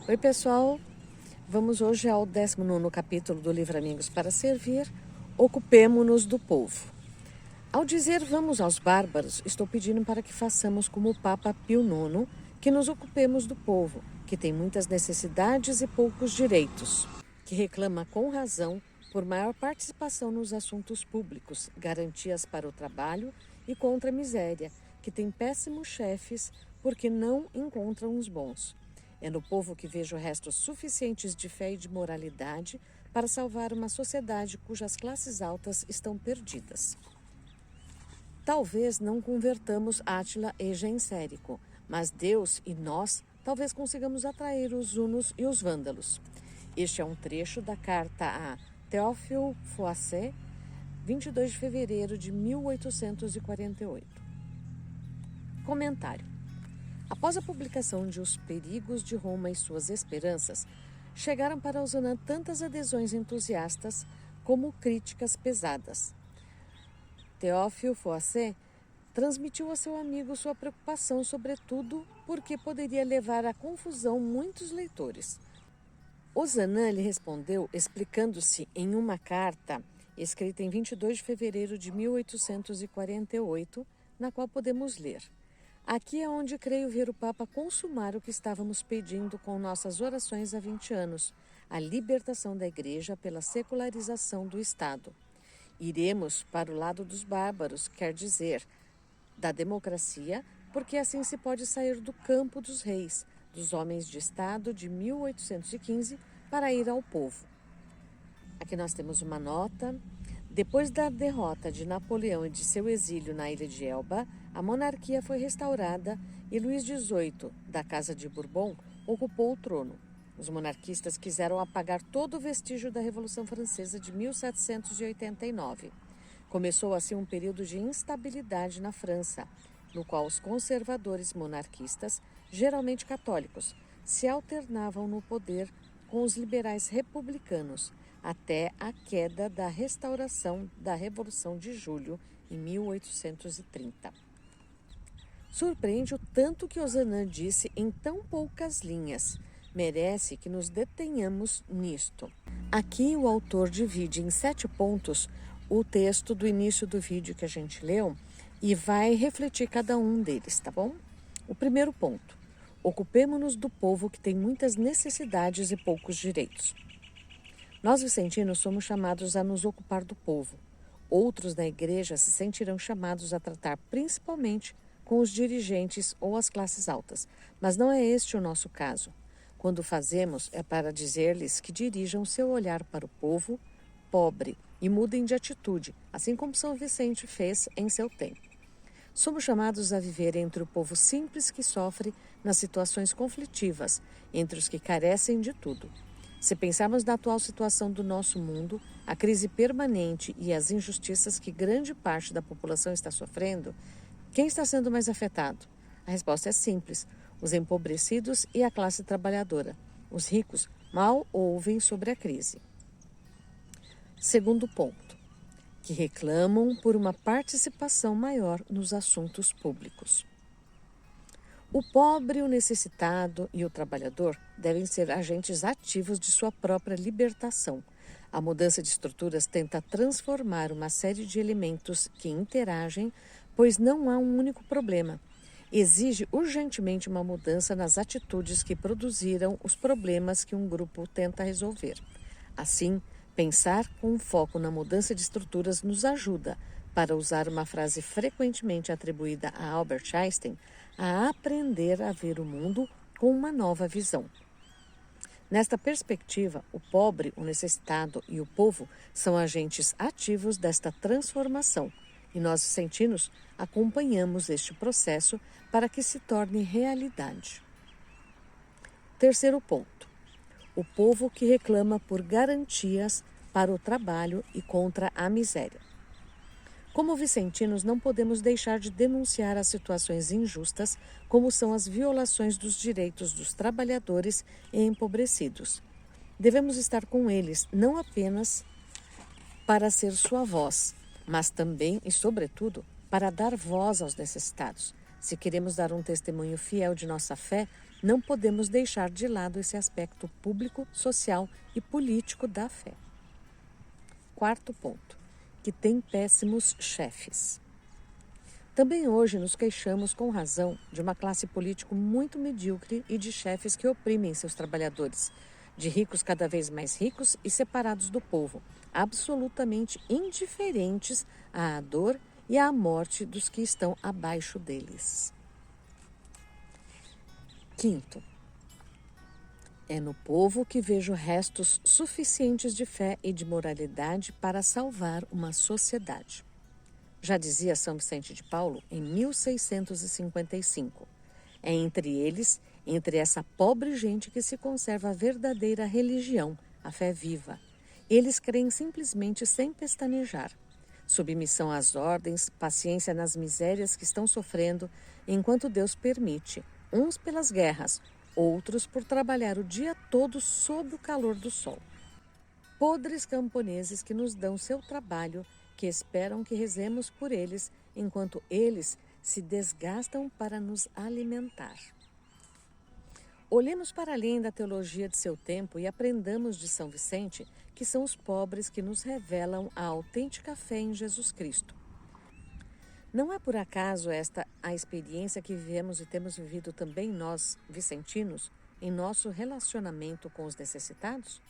Oi pessoal, vamos hoje ao 19º capítulo do livro Amigos para Servir, Ocupemo-nos do Povo. Ao dizer vamos aos bárbaros, estou pedindo para que façamos como o Papa Pio IX, que nos ocupemos do povo, que tem muitas necessidades e poucos direitos, que reclama com razão por maior participação nos assuntos públicos, garantias para o trabalho e contra a miséria, que tem péssimos chefes porque não encontram os bons. É no povo que vejo restos suficientes de fé e de moralidade para salvar uma sociedade cujas classes altas estão perdidas. Talvez não convertamos Átila e Gensérico, mas Deus e nós talvez consigamos atrair os hunos e os vândalos. Este é um trecho da carta a Théophile Froissart, 22 de fevereiro de 1848. Comentário. Após a publicação de Os Perigos de Roma e Suas Esperanças, chegaram para Ozanam tantas adesões entusiastas como críticas pesadas. Théophile Froissart transmitiu a seu amigo sua preocupação, sobretudo porque poderia levar à confusão muitos leitores. Ozanam lhe respondeu explicando-se em uma carta escrita em 22 de fevereiro de 1848, na qual podemos ler: aqui é onde creio ver o Papa consumar o que estávamos pedindo com nossas orações há 20 anos, a libertação da Igreja pela secularização do Estado. Iremos para o lado dos bárbaros, quer dizer, da democracia, porque assim se pode sair do campo dos reis, dos homens de Estado de 1815, para ir ao povo. Aqui nós temos uma nota. Depois da derrota de Napoleão e de seu exílio na ilha de Elba, a monarquia foi restaurada e Luís XVIII, da Casa de Bourbon, ocupou o trono. Os monarquistas quiseram apagar todo o vestígio da Revolução Francesa de 1789. Começou assim um período de instabilidade na França, no qual os conservadores monarquistas, geralmente católicos, se alternavam no poder com os liberais republicanos, até a queda da restauração da Revolução de Julho, em 1830. Surpreende o tanto que Ozanam disse em tão poucas linhas. Merece que nos detenhamos nisto. Aqui o autor divide em 7 pontos o texto do início do vídeo que a gente leu e vai refletir cada um deles, tá bom? O primeiro ponto: ocupemo-nos do povo que tem muitas necessidades e poucos direitos. Nós, vicentinos, somos chamados a nos ocupar do povo. Outros da igreja se sentirão chamados a tratar principalmente com os dirigentes ou as classes altas, mas não é este o nosso caso. Quando fazemos, é para dizer-lhes que dirijam seu olhar para o povo pobre e mudem de atitude, assim como São Vicente fez em seu tempo. Somos chamados a viver entre o povo simples que sofre nas situações conflitivas, entre os que carecem de tudo. Se pensarmos na atual situação do nosso mundo, a crise permanente e as injustiças que grande parte da população está sofrendo, quem está sendo mais afetado? A resposta é simples: os empobrecidos e a classe trabalhadora. Os ricos mal ouvem sobre a crise. Segundo ponto: que reclamam por uma participação maior nos assuntos públicos. O pobre, o necessitado e o trabalhador devem ser agentes ativos de sua própria libertação. A mudança de estruturas tenta transformar uma série de elementos que interagem, pois não há um único problema. Exige urgentemente uma mudança nas atitudes que produziram os problemas que um grupo tenta resolver. Assim, pensar com foco na mudança de estruturas nos ajuda, para usar uma frase frequentemente atribuída a Albert Einstein, a aprender a ver o mundo com uma nova visão. Nesta perspectiva, o pobre, o necessitado e o povo são agentes ativos desta transformação, e nós, vicentinos, acompanhamos este processo para que se torne realidade. Terceiro ponto: o povo que reclama por garantias para o trabalho e contra a miséria. Como vicentinos, não podemos deixar de denunciar as situações injustas, como são as violações dos direitos dos trabalhadores e empobrecidos. Devemos estar com eles, não apenas para ser sua voz, mas também e, sobretudo, para dar voz aos necessitados. Se queremos dar um testemunho fiel de nossa fé, não podemos deixar de lado esse aspecto público, social e político da fé. Quarto ponto, que tem péssimos chefes. Também hoje nos queixamos com razão de uma classe política muito medíocre e de chefes que oprimem seus trabalhadores, de ricos cada vez mais ricos e separados do povo, absolutamente indiferentes à dor e à morte dos que estão abaixo deles. Quinto, é no povo que vejo restos suficientes de fé e de moralidade para salvar uma sociedade. Já dizia São Vicente de Paulo em 1655. É entre eles, entre essa pobre gente que se conserva a verdadeira religião, a fé viva. Eles creem simplesmente sem pestanejar. Submissão às ordens, paciência nas misérias que estão sofrendo, enquanto Deus permite, uns pelas guerras, outros por trabalhar o dia todo sob o calor do sol. Podres camponeses que nos dão seu trabalho, que esperam que rezemos por eles, enquanto eles se desgastam para nos alimentar. Olhemos para além da teologia de seu tempo e aprendamos de São Vicente que são os pobres que nos revelam a autêntica fé em Jesus Cristo. Não é por acaso esta a experiência que vivemos e temos vivido também nós, vicentinos, em nosso relacionamento com os necessitados?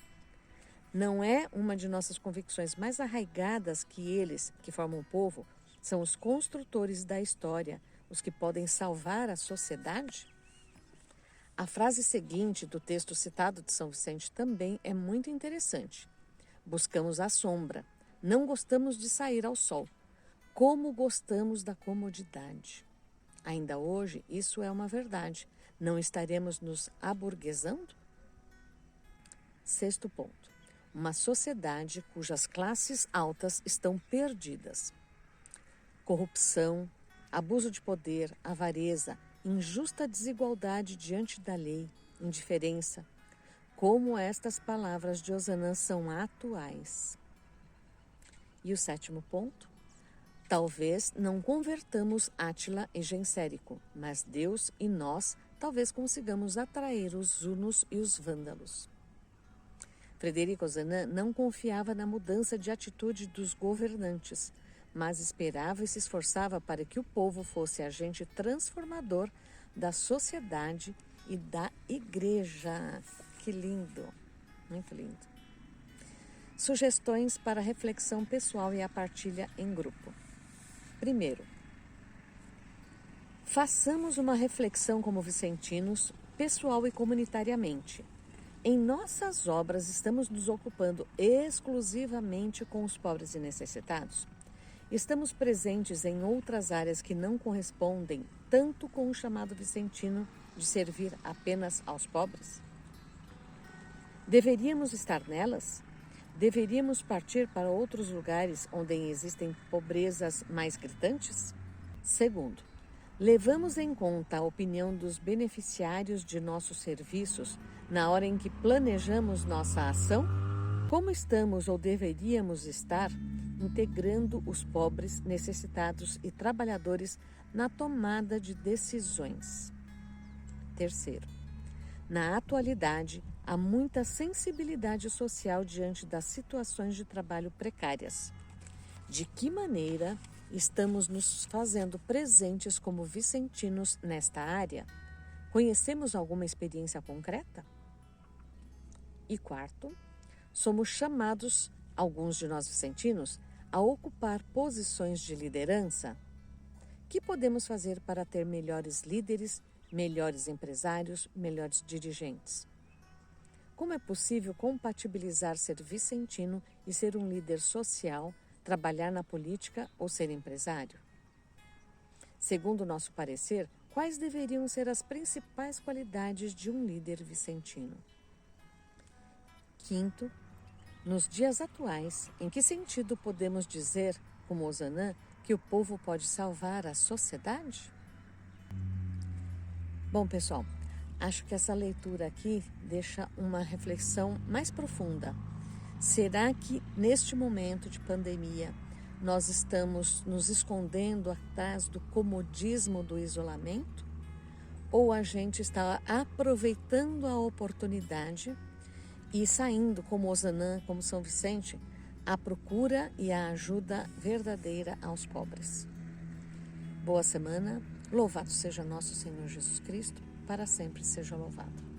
Não é uma de nossas convicções mais arraigadas que eles, que formam o povo, são os construtores da história, os que podem salvar a sociedade? A frase seguinte do texto citado de São Vicente também é muito interessante. Buscamos a sombra, não gostamos de sair ao sol. Como gostamos da comodidade. Ainda hoje, isso é uma verdade. Não estaremos nos aburguesando? Sexto ponto. Uma sociedade cujas classes altas estão perdidas. Corrupção, abuso de poder, avareza, injusta desigualdade diante da lei, indiferença. Como estas palavras de Ozanam são atuais. E o sétimo ponto. Talvez não convertamos Átila e Gensérico, mas Deus e nós talvez consigamos atrair os hunos e os vândalos. Frederico Ozanam não confiava na mudança de atitude dos governantes, mas esperava e se esforçava para que o povo fosse agente transformador da sociedade e da igreja. Que lindo, muito lindo. Sugestões para reflexão pessoal e a partilha em grupo. Primeiro, façamos uma reflexão como vicentinos, pessoal e comunitariamente. Em nossas obras, estamos nos ocupando exclusivamente com os pobres e necessitados? Estamos presentes em outras áreas que não correspondem tanto com o chamado vicentino de servir apenas aos pobres? Deveríamos estar nelas? Deveríamos partir para outros lugares onde existem pobrezas mais gritantes? Segundo, levamos em conta a opinião dos beneficiários de nossos serviços na hora em que planejamos nossa ação? Como estamos ou deveríamos estar integrando os pobres, necessitados e trabalhadores na tomada de decisões? Terceiro, na atualidade, há muita sensibilidade social diante das situações de trabalho precárias. De que maneira estamos nos fazendo presentes como vicentinos nesta área? Conhecemos alguma experiência concreta? E quarto, somos chamados, alguns de nós vicentinos, a ocupar posições de liderança? Que podemos fazer para ter melhores líderes, melhores empresários, melhores dirigentes? Como é possível compatibilizar ser vicentino e ser um líder social, trabalhar na política ou ser empresário? Segundo o nosso parecer, quais deveriam ser as principais qualidades de um líder vicentino? Quinto, nos dias atuais, em que sentido podemos dizer, como Ozanam, que o povo pode salvar a sociedade? Bom, pessoal, acho que essa leitura aqui deixa uma reflexão mais profunda. Será que neste momento de pandemia, Nós estamos nos escondendo atrás do comodismo do isolamento? Ou a gente está aproveitando a oportunidade e saindo como Ozanam, como São Vicente, à procura e à ajuda verdadeira aos pobres? Boa semana, louvado seja nosso Senhor Jesus Cristo, para sempre seja louvado.